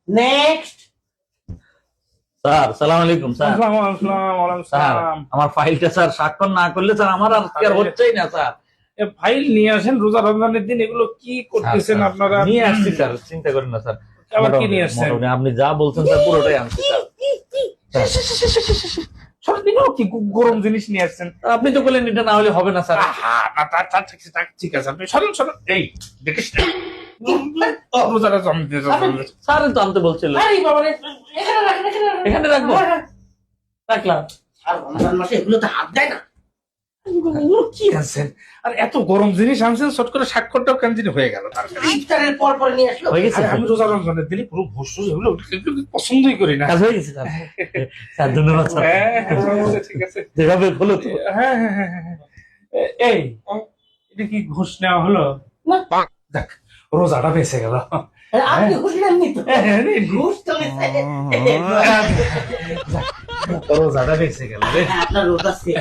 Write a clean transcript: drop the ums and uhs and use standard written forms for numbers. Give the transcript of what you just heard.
Next. Sir সালাম আলাইকুম sir. Sir আমার ফাইলটা স্যার স্বাক্ষর না করলে স্যার আমার আর কি আর হচ্ছেই না স্যার। ফাইল নিয়ে আসেন, রোজা রমজানের দিন এগুলো কি করতেছেন আপনারা? নিয়ে আসছি স্যার, চিন্তা করেন না স্যার। আবার কি নিয়ে আসছেন? মোটামুটি আপনি যা বলছেন স্যার পুরোটাই আনছি স্যার। সবদিনও কি গরম জিনিস নিয়ে আসছেন? আপনি তো বললেন এটা না হলে হবে না স্যার। আহা, না, ঠিক আছে, আপনি সরেন সরেন। এই দেখিস না, রোজাটা জমতে স্যার তো আনতে বলছিল। আরে বাবা রে, এখানে রাখেন, এখানে রাখেন। এখানে রাখবো, রাখলাম। আর রমজান মাসে এগুলো তো হাত দেয় না। কি আনছেন? আর এত গরম জিনিস আনছেন, চট করে স্বাক্ষরটাও কেন জানি হয়ে গেল তার। ইফতারের পর পর নিয়ে আসলো। হয়ে গেছে, আরে আমি রোজা রমজানের দিনে পুরো ভস্য এগুলো পছন্দই করি না। কাজ হয়ে গেছে স্যার। স্যার ধন্যবাদ স্যার। হ্যাঁ, ঠিক আছে। যেভাবে হলো তো। হ্যাঁ হ্যাঁ হ্যাঁ হ্যাঁ। এই, এটা কি ঘুষ নেওয়া হলো? না। যাক, রোজাটা বেঁচে গেল। আপনি খুশি নেননি তো? হ্যাঁ, ঘুষ তো গেছে। রোজাটা বেঁচে গেল রে। আপনার রোজা শেষ।